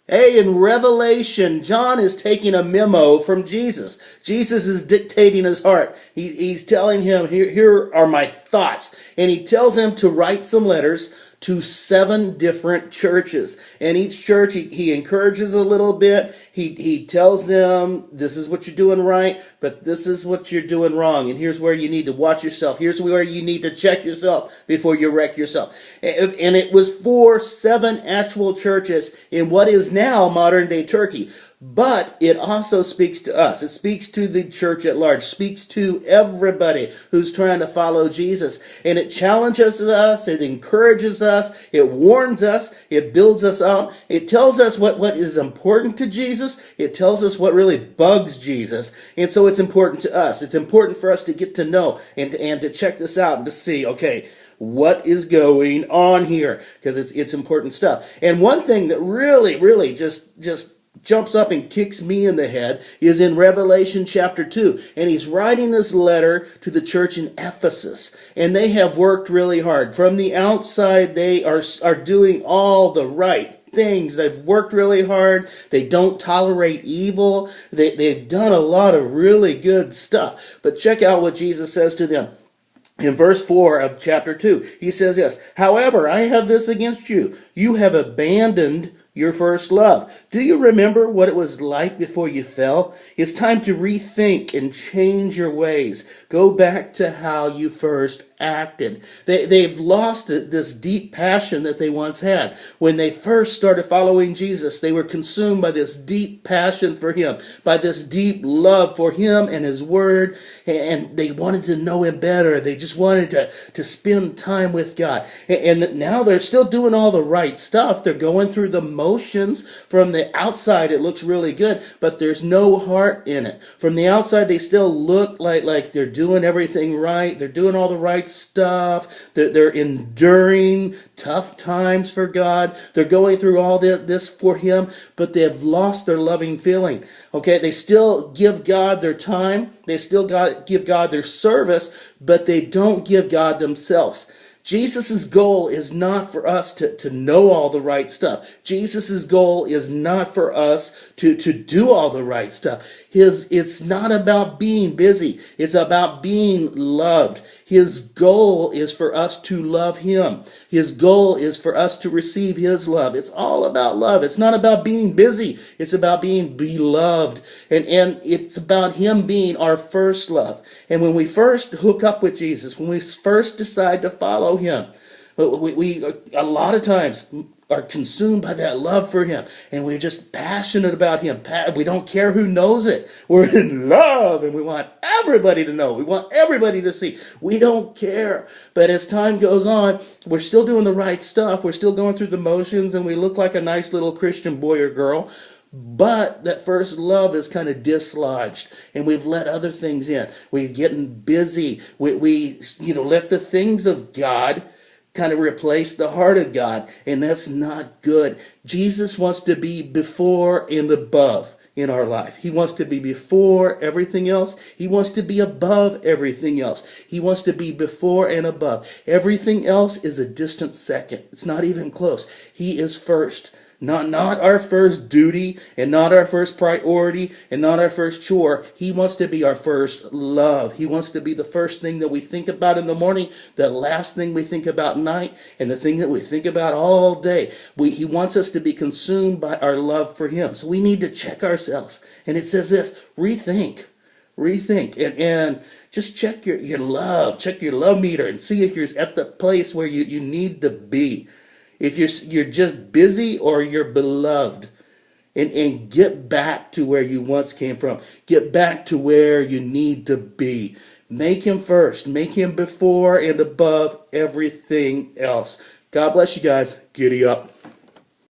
Hey, in Revelation, John is taking a memo from Jesus. Jesus is dictating his heart. He's telling him, here are my thoughts. And he tells him to write some letters to 7 different churches. And each church, he encourages a little bit. He tells them, this is what you're doing right, but this is what you're doing wrong. And here's where you need to watch yourself. Here's where you need to check yourself before you wreck yourself. And it was for 7 actual churches in what is now modern day Turkey. But it also speaks to us. It speaks to the church at large, speaks to everybody who's trying to follow Jesus. And it challenges us, it encourages us, it warns us, it builds us up. It tells us what is important to Jesus. It tells us what really bugs Jesus. And so it's important to us. It's important for us to get to know and to check this out and to see, okay, what is going on here? Because it's important stuff. And one thing that really just jumps up and kicks me in the head is in Revelation chapter 2. And he's writing this letter to the church in Ephesus. And they have worked really hard. From the outside, they are doing all the right things. They've worked really hard. They don't tolerate evil. They've done a lot of really good stuff. But check out what Jesus says to them. In verse 4 of chapter 2, he says this, "However, I have this against you. You have abandoned your first love. Do you remember what it was like before you fell? It's time to rethink and change your ways. Go back to how you first acted." They've lost this deep passion that they once had. When they first started following Jesus, they were consumed by this deep passion for him, by this deep love for him and his word, and they wanted to know him better. They just wanted to spend time with God. And now they're still doing all the right stuff. They're going through the motions. From the outside, it looks really good, but there's no heart in it. From the outside, they still look like they're doing everything right. They're doing all the right stuff. They're enduring tough times for God. They're going through all this for him, but they've lost their loving feeling. Okay, they still give God their time. They still give God their service, but they don't give God themselves. Jesus' goal is not for us to know all the right stuff. Jesus' goal is not for us to do all the right stuff. It's not about being busy. It's about being loved. His goal is for us to love him. His goal is for us to receive his love. It's all about love. It's not about being busy. It's about being beloved. And it's about him being our first love. And when we first hook up with Jesus, when we first decide to follow him, we a lot of times are consumed by that love for him, and we're just passionate about him. We don't care who knows it. We're in love, and we want everybody to know. We want everybody to see. We don't care. But as time goes on, we're still doing the right stuff. We're still going through the motions, and we look like a nice little Christian boy or girl. But that first love is kind of dislodged, and we've let other things in. We're getting busy. We let the things of God kind of replace the heart of God, and that's not good. Jesus wants to be before and above in our life. He wants to be before everything else. He wants to be above everything else. He wants to be before and above. Everything else is a distant second. It's not even close. He is first. Not our first duty, and not our first priority, and not our first chore. He wants to be our first love. He wants to be the first thing that we think about in the morning, the last thing we think about at night, and the thing that we think about all day. He wants us to be consumed by our love for him. So we need to check ourselves. And it says this, rethink, and just check your love, check your love meter, and see if you're at the place where you need to be. If you're just busy or you're beloved, and get back to where you once came from. Get back to where you need to be. Make him first. Make him before and above everything else. God bless you guys. Giddy up.